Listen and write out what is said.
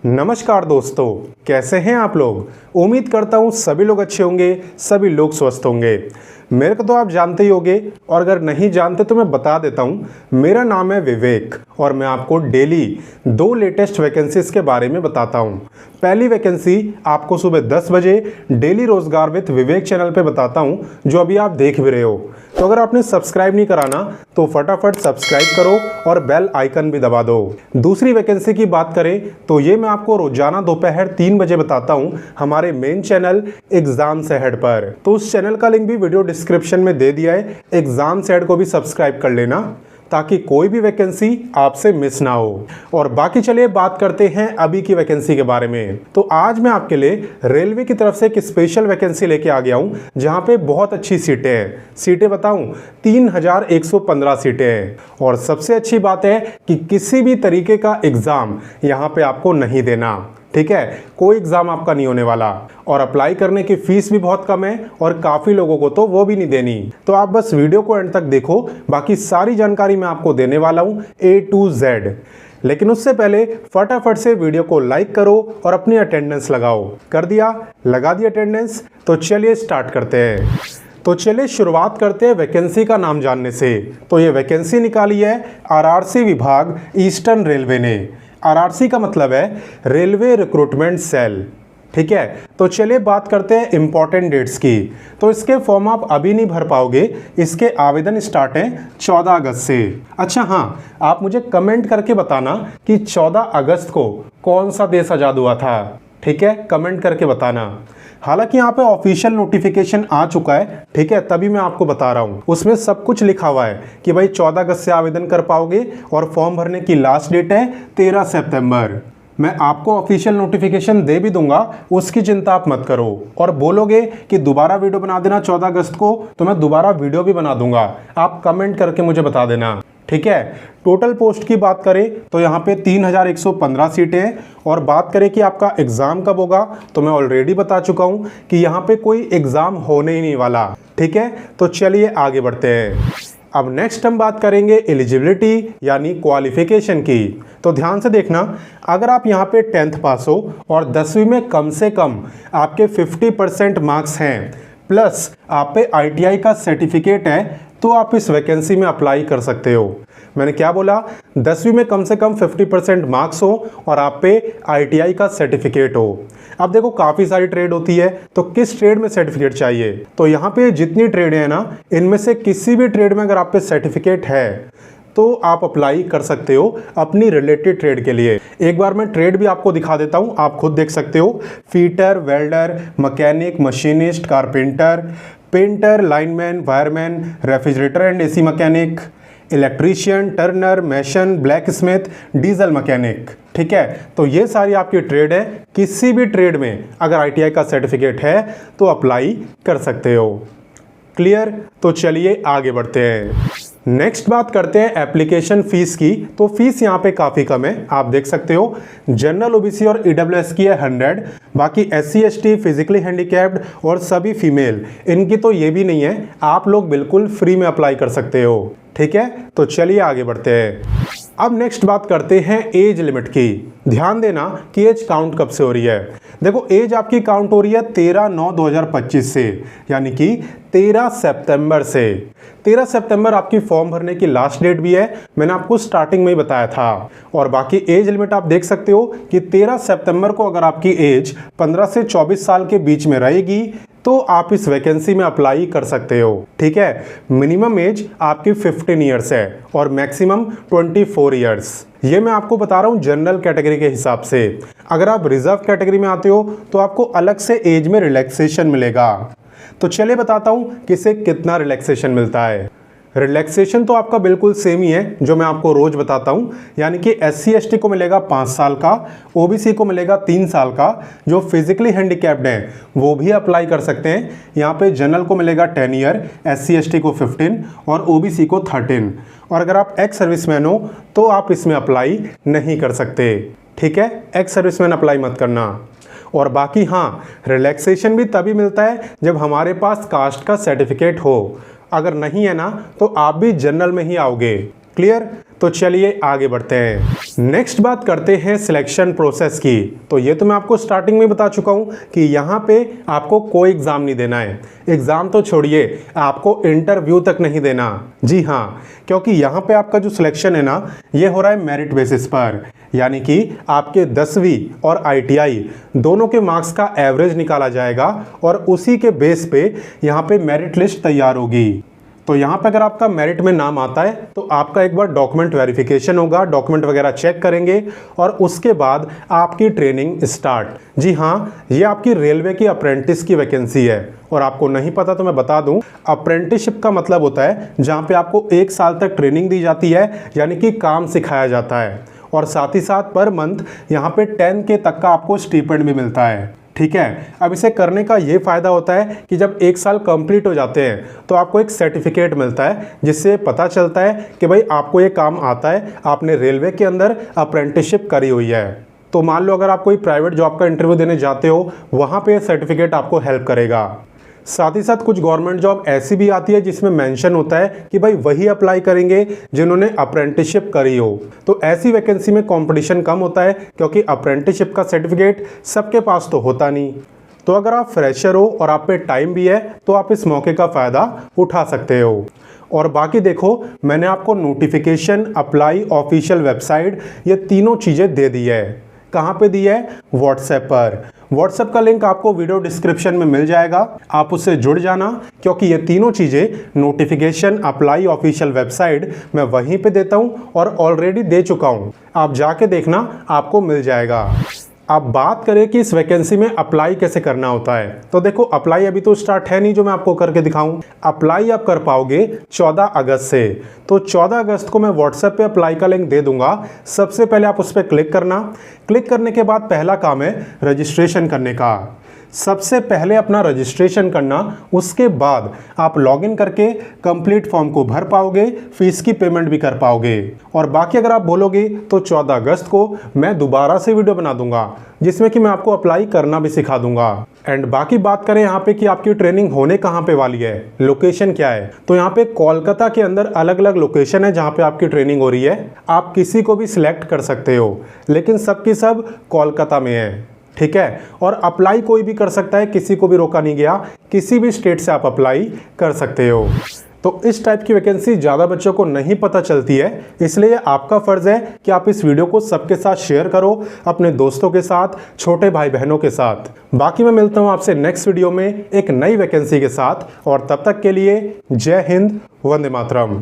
नमस्कार दोस्तों, कैसे हैं आप लोग। उम्मीद करता हूं सभी लोग अच्छे होंगे, सभी लोग स्वस्थ होंगे। मेरे को तो आप जानते ही होंगे, और अगर नहीं जानते तो मैं बता देता हूं। मेरा नाम है विवेक और मैं आपको डेली 2 लेटेस्ट वैकेंसीज के बारे में बताता हूं। पहली वैकेंसी आपको सुबह 10 बजे डेली रोजगार विद विवेक चैनल पे बताता हूं, जो अभी आप देख भी रहे हो। तो अगर आपने सब्सक्राइब नहीं करा ना तो फटाफट सब्सक्राइब करो और बेल आइकन भी दबा दो। दूसरी वैकेंसी की बात करें तो ये मैं आपको रोजाना दोपहर 3 बजे बताता हूं हमारे मेन चैनल एग्जाम्स अहेड पर। तो उस चैनल का लिंक भी वीडियो डिस्क्रिप्शन में दे दिया है। एग्जाम्स अहेड को भी सब्सक्राइब कर लेना ताकि कोई भी वैकेंसी आपसे मिस ना हो। और बाकी चलिए बात करते हैं अभी की वैकेंसी के बारे में। तो आज मैं आपके लिए रेलवे की तरफ से एक स्पेशल वैकेंसी लेके आ गया हूं, जहां पे बहुत अच्छी सीटें हैं। सीटें बताऊं, 3115 सीटें हैं। और सबसे अच्छी बात है कि किसी भी तरीके का एग्जाम यहां पे आपको नहीं देना, ठीक है। कोई एग्जाम आपका नहीं होने वाला। और अप्लाई करने की फीस भी बहुत कम है और काफ़ी लोगों को तो वो भी नहीं देनी। तो आप बस वीडियो को एंड तक देखो, बाकी सारी जानकारी मैं आपको देने वाला हूं A to Z। लेकिन उससे पहले फटाफट से वीडियो को लाइक करो और अपनी अटेंडेंस लगाओ। कर दिया? लगा दी अटेंडेंस? तो चलिए स्टार्ट करते हैं। तो चलिए शुरुआत करते हैं वैकेंसी का नाम जानने से। तो ये वैकेंसी निकाली है RRC विभाग ईस्टर्न रेलवे ने। RRC का मतलब है रेलवे रिक्रूटमेंट सेल, ठीक है। तो चलिए बात करते हैं इंपॉर्टेंट डेट्स की। तो इसके फॉर्म आप अभी नहीं भर पाओगे, इसके आवेदन स्टार्ट हैं 14 अगस्त से। अच्छा हाँ, आप मुझे कमेंट करके बताना कि 14 अगस्त को कौन सा देश आज़ाद हुआ था, ठीक है। कमेंट करके बताना। हालांकि यहाँ पे ऑफिशियल नोटिफिकेशन आ चुका है, ठीक है, तभी मैं आपको बता रहा हूँ। उसमें सब कुछ लिखा हुआ है कि भाई 14 अगस्त से आवेदन कर पाओगे और फॉर्म भरने की लास्ट डेट है 13 सितंबर। मैं आपको ऑफिशियल नोटिफिकेशन दे भी दूंगा, उसकी चिंता आप मत करो। और बोलोगे कि दोबारा वीडियो बना देना 14 अगस्त को, तो मैं दोबारा वीडियो भी बना दूंगा। आप कमेंट करके मुझे बता देना, ठीक है। टोटल पोस्ट की बात करें तो यहाँ पे 3115 सीटें हैं। और बात करें कि आपका एग्ज़ाम कब होगा, तो मैं ऑलरेडी बता चुका हूँ कि यहाँ पे कोई एग्ज़ाम होने ही नहीं वाला, ठीक है। तो चलिए आगे बढ़ते हैं। अब नेक्स्ट हम बात करेंगे एलिजिबिलिटी यानी क्वालिफिकेशन की। तो ध्यान से देखना, अगर आप यहाँ पे 10th पास हो और 10वीं में कम से कम आपके 50% मार्क्स हैं, प्लस आप पे ITI का सर्टिफिकेट है, तो आप इस वैकेंसी में अप्लाई कर सकते हो। मैंने क्या बोला? 10वीं में कम से कम 50% मार्क्स हो और आप पे ITI का सर्टिफिकेट हो। अब देखो काफ़ी सारी ट्रेड होती है, तो किस ट्रेड में सर्टिफिकेट चाहिए? तो यहाँ पे जितनी ट्रेड है ना, इनमें से किसी भी ट्रेड में अगर आप पे सर्टिफिकेट है तो आप अप्लाई कर सकते हो अपनी रिलेटेड ट्रेड के लिए। एक बार मैं ट्रेड भी आपको दिखा देता हूँ, आप खुद देख सकते हो। Fitter, welder, mechanic, machinist, carpenter, painter, lineman, wireman, refrigerator and AC mechanic, electrician, turner, mason, blacksmith, diesel mechanic, ठीक है। तो ये सारी आपकी ट्रेड है। किसी भी ट्रेड में अगर ITI का सर्टिफिकेट है तो अप्लाई कर सकते हो। क्लियर? तो चलिए आगे बढ़ते हैं। नेक्स्ट बात करते हैं एप्लीकेशन फीस की। तो फीस यहाँ पे काफ़ी कम है, आप देख सकते हो। जनरल, OBC और EWS की है 100, बाकी SC ST, फिजिकली हैंडीकैप्ड और सभी फीमेल, इनकी तो ये भी नहीं है। आप लोग बिल्कुल फ्री में अप्लाई कर सकते हो, ठीक है। तो चलिए आगे बढ़ते हैं। अब नेक्स्ट बात करते हैं एज लिमिट की। ध्यान देना कि एज काउंट कब से हो रही है। देखो एज आपकी काउंट हो रही है 13/9/2025 से, यानी कि 13 सितंबर से। 13 सितंबर आपकी फॉर्म भरने की लास्ट डेट भी है, मैंने आपको स्टार्टिंग में ही बताया था। और बाकी एज लिमिट आप देख सकते हो कि 13 सितंबर को अगर आपकी एज 15 से 24 साल के बीच में रहेगी तो आप इस वैकेंसी में अप्लाई कर सकते हो, ठीक है। मिनिमम एज आपकी 15 ईयर्स है और मैक्सिमम 24 ईयर्स। ये मैं आपको बता रहा हूँ जनरल कैटेगरी के हिसाब से। अगर आप रिजर्व कैटेगरी में आते हो तो आपको अलग से एज में रिलैक्सेशन मिलेगा। तो चलिए बताता हूँ कि इसे कितना रिलैक्सेशन मिलता है। रिलैक्सेशन तो आपका बिल्कुल सेम ही है जो मैं आपको रोज बताता हूँ, यानी कि SC ST को मिलेगा 5 साल का, OBC को मिलेगा 3 साल का, जो फिजिकली हैंडीकैप्ड हैं वो भी अप्लाई कर सकते हैं। यहाँ पे जनरल को मिलेगा 10 ईयर, SC ST को 15 और OBC को 13। और अगर आप एक्स सर्विसमैन हो तो आप इसमें अप्लाई नहीं कर सकते, ठीक है। एक्स सर्विसमैन अप्लाई मत करना। और बाकी हाँ, रिलैक्सेशन भी तभी मिलता है जब हमारे पास कास्ट का सर्टिफिकेट हो। अगर नहीं है ना तो आप भी जनरल में ही आओगे, क्लियर? तो चलिए आगे बढ़ते हैं। नेक्स्ट बात करते हैं सिलेक्शन प्रोसेस की। तो ये तो मैं आपको स्टार्टिंग में बता चुका हूँ कि यहाँ पे आपको कोई एग्ज़ाम नहीं देना है। एग्ज़ाम तो छोड़िए, आपको इंटरव्यू तक नहीं देना। जी हाँ, क्योंकि यहाँ पे आपका जो सिलेक्शन है ना, ये हो रहा है मेरिट बेसिस पर, यानी कि आपके 10वीं और ITI दोनों के मार्क्स का एवरेज निकाला जाएगा और उसी के बेस पे यहाँ पे मेरिट लिस्ट तैयार होगी। तो यहाँ पे अगर आपका मेरिट में नाम आता है तो आपका एक बार डॉक्यूमेंट वेरिफिकेशन होगा, डॉक्यूमेंट वगैरह चेक करेंगे और उसके बाद आपकी ट्रेनिंग स्टार्ट। जी हाँ, ये आपकी रेलवे की अप्रेंटिस की वैकेंसी है। और आपको नहीं पता तो मैं बता दूं, अप्रेंटिसशिप का मतलब होता है जहाँ पे आपको 1 साल तक ट्रेनिंग दी जाती है, यानी कि काम सिखाया जाता है, और साथ ही साथ पर मंथ यहाँ पे 10K तक का आपको स्टीपेंड भी मिलता है। ठीक है, अब इसे करने का ये फ़ायदा होता है कि जब 1 साल कंप्लीट हो जाते हैं तो आपको एक सर्टिफिकेट मिलता है, जिससे पता चलता है कि भाई आपको ये काम आता है, आपने रेलवे के अंदर अप्रेंटिसशिप करी हुई है। तो मान लो अगर आप कोई प्राइवेट जॉब का इंटरव्यू देने जाते हो, वहाँ पे सर्टिफिकेट आपको हेल्प करेगा। साथ ही साथ कुछ गवर्नमेंट जॉब ऐसी भी आती है जिसमें मेंशन होता है कि भाई वही अप्लाई करेंगे जिन्होंने अप्रेंटिसशिप करी हो। तो ऐसी वैकेंसी में कंपटीशन कम होता है, क्योंकि अप्रेंटिसशिप का सर्टिफिकेट सबके पास तो होता नहीं। तो अगर आप फ्रेशर हो और आप पे टाइम भी है तो आप इस मौके का फ़ायदा उठा सकते हो। और बाकी देखो, मैंने आपको नोटिफिकेशन, अप्लाई, ऑफिशियल वेबसाइट, ये तीनों चीज़ें दे दी है। कहाँ पे दी है? व्हाट्सएप पर। व्हाट्सएप का लिंक आपको वीडियो डिस्क्रिप्शन में मिल जाएगा, आप उससे जुड़ जाना, क्योंकि ये तीनों चीज़ें नोटिफिकेशन, अप्लाई, ऑफिशियल वेबसाइट मैं वहीं पे देता हूँ और ऑलरेडी दे चुका हूँ। आप जाके देखना, आपको मिल जाएगा। अब बात करें कि इस वैकेंसी में अप्लाई कैसे करना होता है, तो देखो अप्लाई अभी तो स्टार्ट है नहीं जो मैं आपको करके दिखाऊं। अप्लाई आप कर पाओगे 14 अगस्त से। तो 14 अगस्त को मैं व्हाट्सएप पे अप्लाई का लिंक दे दूंगा। सबसे पहले आप उस पर क्लिक करना। क्लिक करने के बाद पहला काम है रजिस्ट्रेशन करने का। सबसे पहले अपना रजिस्ट्रेशन करना, उसके बाद आप लॉगिन करके कंप्लीट फॉर्म को भर पाओगे, फीस की पेमेंट भी कर पाओगे। और बाकी अगर आप बोलोगे तो 14 अगस्त को मैं दोबारा से वीडियो बना दूंगा जिसमें कि मैं आपको अप्लाई करना भी सिखा दूंगा। एंड बाकी बात करें यहाँ पे कि आपकी ट्रेनिंग होने कहाँ पे वाली है, लोकेशन क्या है, तो यहाँ पे कोलकाता के अंदर अलग अलग लोकेशन है जहाँ पे आपकी ट्रेनिंग हो रही है। आप किसी को भी सिलेक्ट कर सकते हो, लेकिन सबकी सब कोलकाता में है। ठीक है, और अप्लाई कोई भी कर सकता है, किसी को भी रोका नहीं गया, किसी भी स्टेट से आप अप्लाई कर सकते हो। तो इस टाइप की वैकेंसी ज़्यादा बच्चों को नहीं पता चलती है, इसलिए आपका फ़र्ज़ है कि आप इस वीडियो को सबके साथ शेयर करो, अपने दोस्तों के साथ, छोटे भाई बहनों के साथ। बाकी मैं मिलता हूँ आपसे नेक्स्ट वीडियो में एक नई वैकेंसी के साथ, और तब तक के लिए जय हिंद, वंदे मातरम।